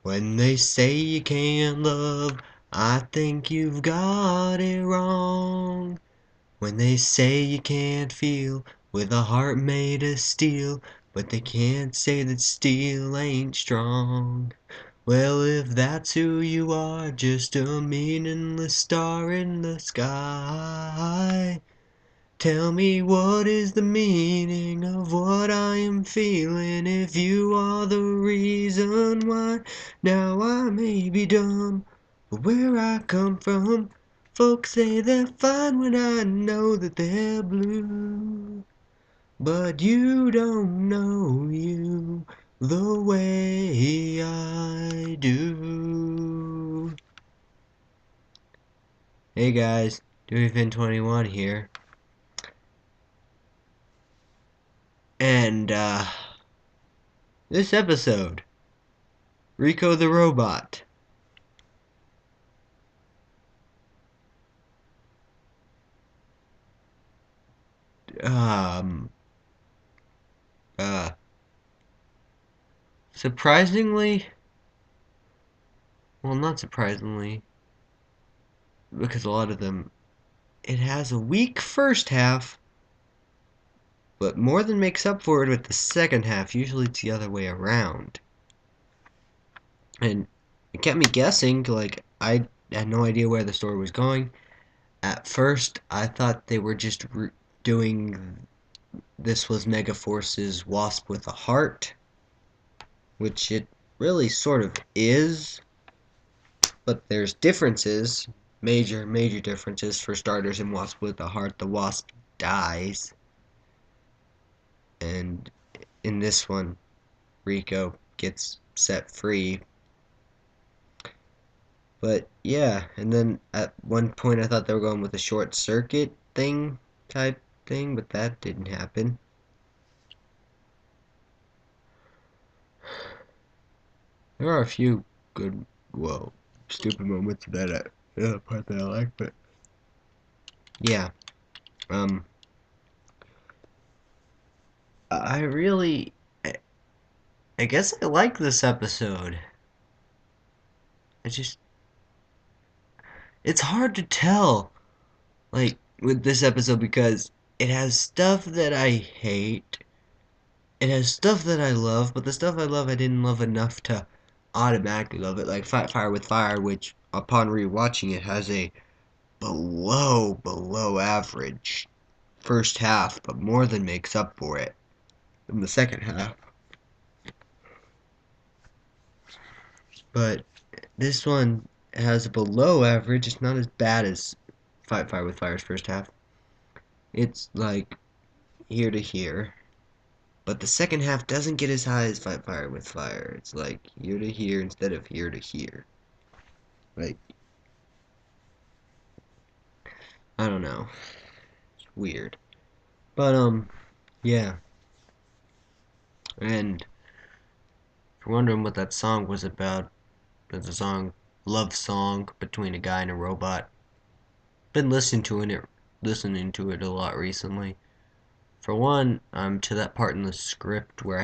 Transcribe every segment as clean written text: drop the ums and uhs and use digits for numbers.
When they say you can't love, I think you've got it wrong. When they say you can't feel with a heart made of steel, but they can't say that steel ain't strong. Well, if that's who you are, just a meaningless star in the sky. Tell me what is the meaning of what I am feeling if you are the reason why. Now I may be dumb, but where I come from, folks say they're fine when I know that they're blue. But you don't know you the way I do. Hey guys, DeweyFin21 here. And, this episode, Rico the Robot. Um, uh, Surprisingly, well, not surprisingly, because a lot of them, it has a weak first half, but more than makes up for it with the second half. Usually it's the other way around. And it kept me guessing, like, I had no idea where the story was going. At first, I thought they were just doing, this was Megaforce's Wasp with a Heart, which it really sort of is, but there's differences, major differences. For starters, in Wasp with a Heart, the Wasp dies, and in this one, Rico gets set free. But yeah, and then at one point I thought they were going with a short circuit thing, type thing, but that didn't happen. There are a few good, well, stupid moments that part that I like, but yeah, um, I really, I guess I like this episode. I just, it's hard to tell, like, with this episode because it has stuff that I hate, it has stuff that I love, but the stuff I love I didn't love enough to automatically love it, like Fight Fire with Fire, which upon rewatching it has a below average first half, but more than makes up for it in the second half. But this one has a below average. It's not as bad as Fight Fire with Fire's first half. It's like here to here. But the second half doesn't get as high as Fight Fire with Fire. It's like here to here instead of here to here. Like, I don't know. It's weird. But, yeah. And if you're wondering what that song was about, it's a love song between a guy and a robot. Been listening to it a lot recently. For one, I'm to that part in the script where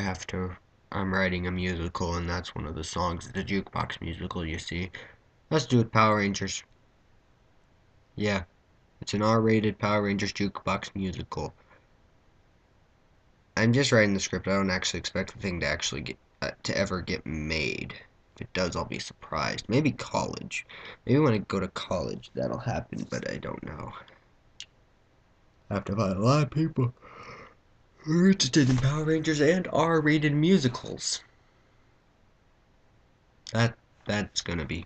I'm writing a musical, and that's one of the songs, the jukebox musical, you see. Has to do with Power Rangers. Yeah, it's an R-rated Power Rangers jukebox musical. I'm just writing the script. I don't actually expect the thing to actually to ever get made. If it does, I'll be surprised. Maybe college. Maybe when I go to college, that'll happen, but I don't know. I have to find a lot of people who are interested in Power Rangers and R-rated musicals. That's gonna be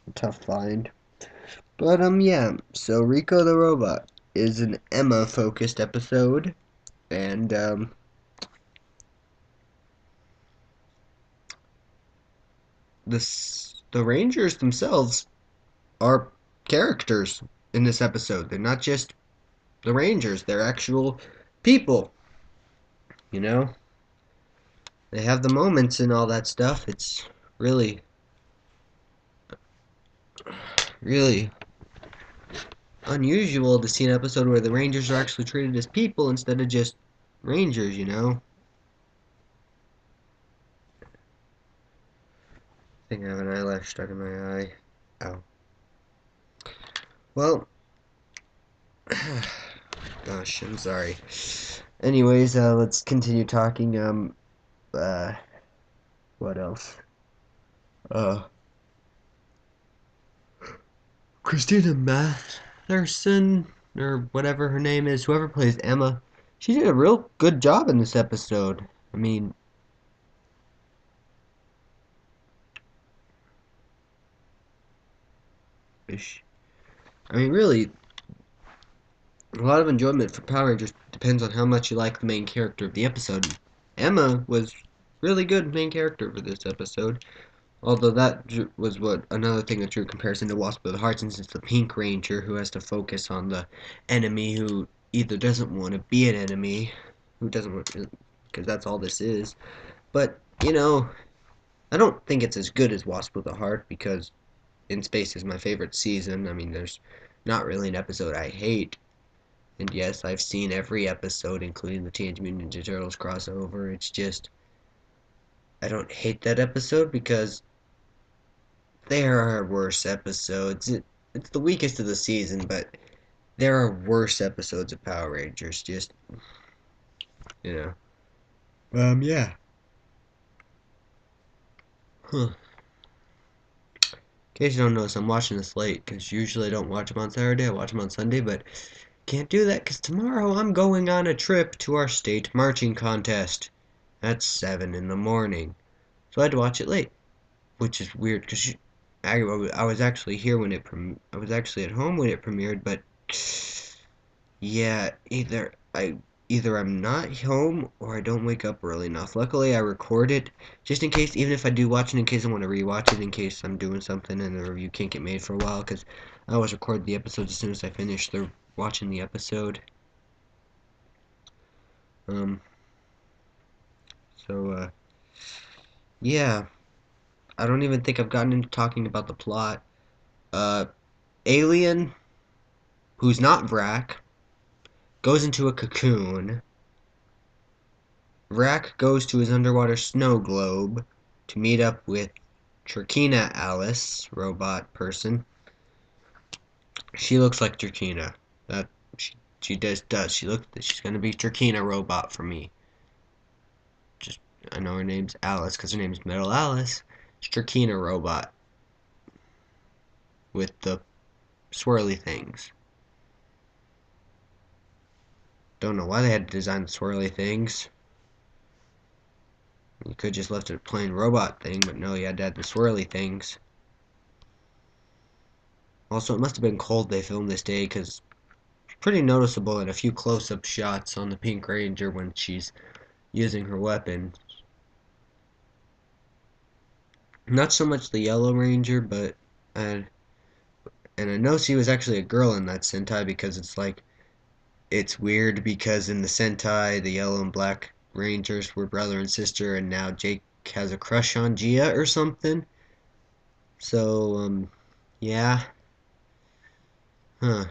a tough find. But yeah. So Rico the Robot is an Emma-focused episode, and the Rangers themselves are characters in this episode. They're not just the Rangers; they're actual people. You know, they have the moments and all that stuff. It's really, really unusual to see an episode where the Rangers are actually treated as people instead of just Rangers. You know, think I have an eyelash stuck in my eye. Ow. Well, gosh, I'm sorry. Anyways, let's continue talking. Uh, what else? Uh, Christina Matherson, or whatever her name is, whoever plays Emma, she did a real good job in this episode. I mean, really, a lot of enjoyment for Power Rangers depends on how much you like the main character of the episode. Emma was really good main character for this episode. Although that was what another thing that drew comparison to Wasp of the Heart, since it's the Pink Ranger who has to focus on the enemy who either doesn't want to be an enemy, who doesn't want, because that's all this is. But I don't think it's as good as Wasp of the Heart because In Space is my favorite season. I mean, there's not really an episode I hate. And yes, I've seen every episode, including the Teenage Mutant Ninja Turtles crossover. It's just, I don't hate that episode because there are worse episodes. It's the weakest of the season, but there are worse episodes of Power Rangers. Just, you know. Yeah. Huh. In case you don't notice, I'm watching this late because usually I don't watch them on Saturday. I watch them on Sunday, but can't do that because tomorrow I'm going on a trip to our state marching contest at 7 in the morning. So I had to watch it late, which is weird because I was actually here when I was actually at home when it premiered, but yeah, either I'm not home or I don't wake up early enough. Luckily, I record it just in case, even if I do watch it, in case I want to rewatch it, in case I'm doing something and the review can't get made for a while, because I always record the episodes as soon as I finish watching the episode. Um, so yeah, I don't even think I've gotten into talking about the plot. Uh, Alien, who's not Vrak, goes into a cocoon. Vrak goes to his underwater snow globe to meet up with Turkina Alice, robot person. She looks like Turkina. That she does. She's gonna be Turkina robot for me. Just I know her name's Alice because her name's Metal Alice. It's Turkina robot with the swirly things. Don't know why they had to design the swirly things. You could just left it a plain robot thing, but no, you had to add the swirly things. Also, it must have been cold they filmed this day because it's pretty noticeable in a few close-up shots on the Pink Ranger when she's using her weapon. Not so much the Yellow Ranger, but and I know she was actually a girl in that Sentai because it's weird because in the Sentai the Yellow and Black Rangers were brother and sister, and now Jake has a crush on Gia or something. So yeah, huh.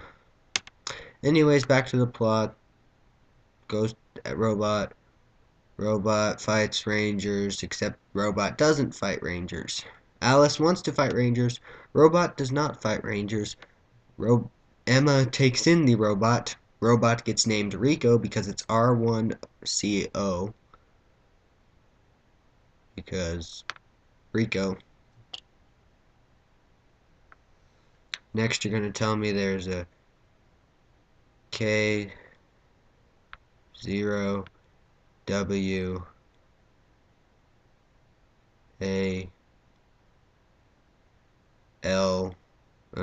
Anyways, back to the plot. Goes at Robot. Robot fights Rangers, except Robot doesn't fight Rangers. Alice wants to fight Rangers. Robot does not fight Rangers. Emma takes in the robot. Robot gets named Rico because it's R1CO. Because Rico. Next, you're going to tell me there's a K0WAL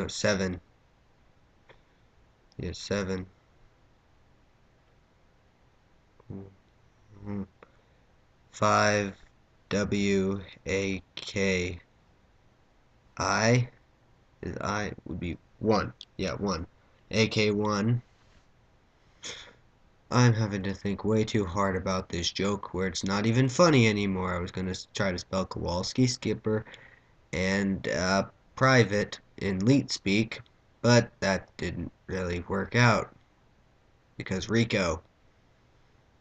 7. Yes, 7. 5WAKI. I would be 1. Yeah, 1. AK1. I'm having to think way too hard about this joke where it's not even funny anymore. I was going to try to spell Kowalski, Skipper, and private in Leet speak, but that didn't really work out. Because Rico.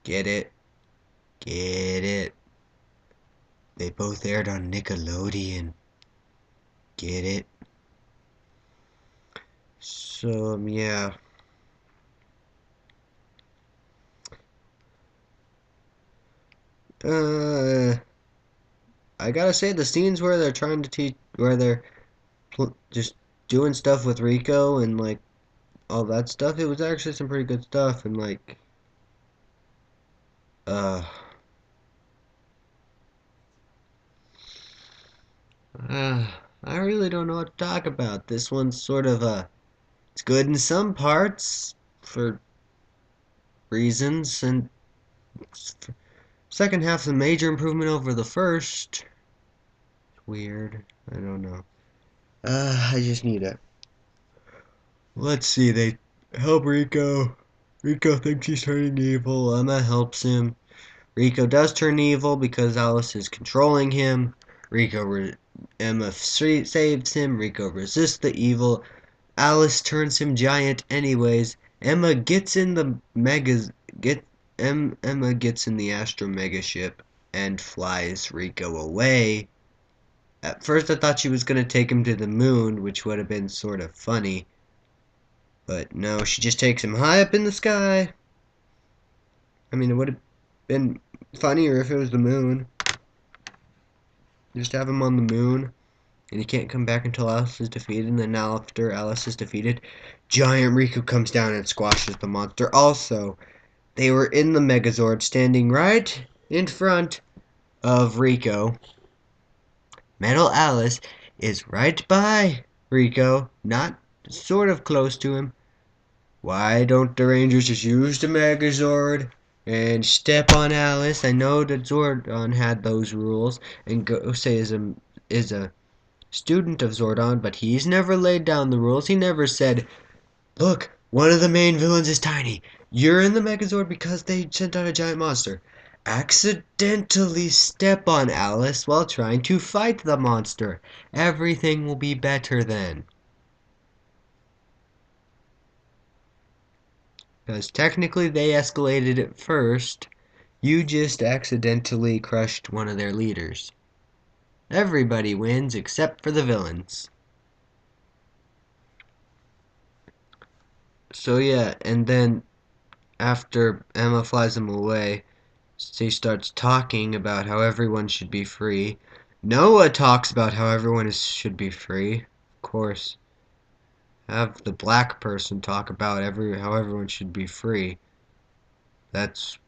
Get it? Get it. They both aired on Nickelodeon. Get it? So, yeah. Uh, I gotta say, the scenes where they're trying to teach, where they're just doing stuff with Rico and like all that stuff, it was actually some pretty good stuff. And like, uh, uh I really don't know what to talk about. This one's sort of it's good in some parts for reasons, and second half's a major improvement over the first. Weird. I don't know. I just need a. Let's see. They help Rico. Rico thinks he's turning evil. Emma helps him. Rico does turn evil because Alice is controlling him. Emma saves him. Rico resists the evil. Alice turns him giant anyways. Emma gets in the Emma gets in the Astro Mega ship and flies Rico away. At first I thought she was going to take him to the moon, which would have been sort of funny. But no, she just takes him high up in the sky. I mean, it would have been funnier if it was the moon. Just have him on the moon, and he can't come back until Alice is defeated, and then after Alice is defeated, giant Riku comes down and squashes the monster. Also, they were in the Megazord, standing right in front of Rico. Metal Alice is right by Rico, not sort of close to him. Why don't the Rangers just use the Megazord and step on Alice? I know that Zordon had those rules, and Gosei is a student of Zordon, but he's never laid down the rules. He never said, "Look, one of the main villains is tiny. You're in the Megazord because they sent out a giant monster. Accidentally step on Alice while trying to fight the monster. Everything will be better then." Because technically they escalated it first. You just accidentally crushed one of their leaders. Everybody wins except for the villains. So yeah, and then after Emma flies him away, she starts talking about how everyone should be free. Noah talks about how should be free. Of course, have the black person talk about how everyone should be free. That's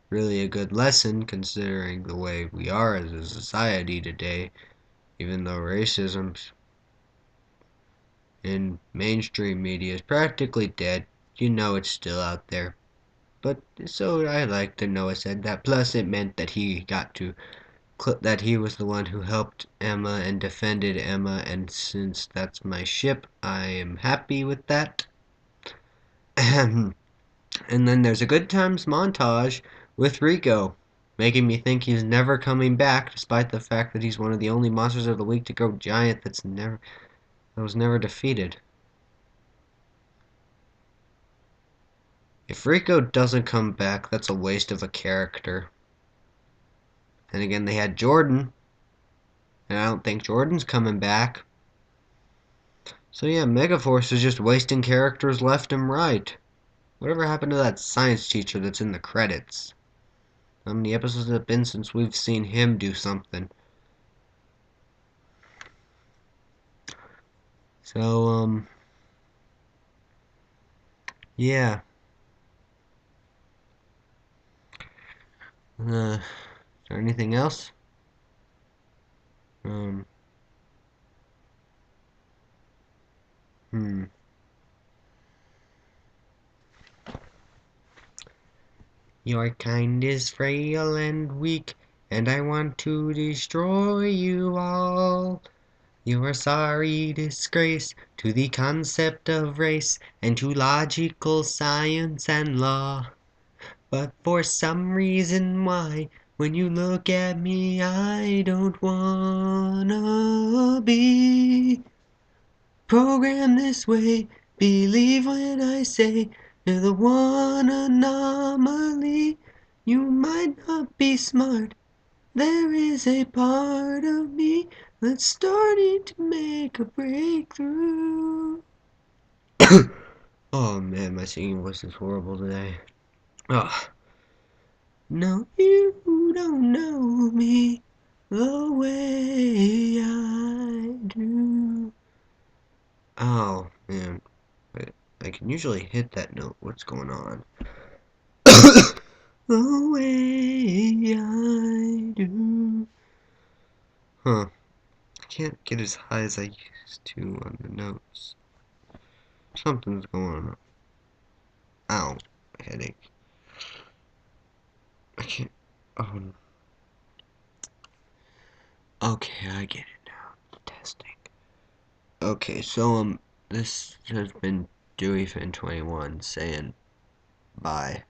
really a good lesson considering the way we are as a society today. Even though racism in mainstream media is practically dead, you know it's still out there. But so I like that Noah said that. Plus, it meant that that he was the one who helped Emma and defended Emma, and since that's my ship, I am happy with that. And then there's a good times montage with Rico, making me think he's never coming back, despite the fact that he's one of the only monsters of the week to go giant that was never defeated. If Rico doesn't come back, that's a waste of a character. And again, they had Jordan, and I don't think Jordan's coming back. So yeah, Megaforce is just wasting characters left and right. Whatever happened to that science teacher that's in the credits? How many episodes has it been since we've seen him do something? So, yeah. Is there anything else? Um, hmm. Your kind is frail and weak, and I want to destroy you all. You're a sorry disgrace to the concept of race and to logical science and law. But for some reason why, when you look at me, I don't wanna be programmed this way. Believe when I say you're the one anomaly. You might not be smart. There is a part of me Let's starting to make a breakthrough. Oh man, my singing voice is horrible today. Ugh. No, you don't know me the way I do. Oh man, I can usually hit that note. What's going on? The way I do. Huh. I can't get as high as I used to on the notes. Something's going on. Ow. Headache. I can't. Oh. Okay, I get it now. Testing. Okay, so, this has been DeweyFan21 saying bye.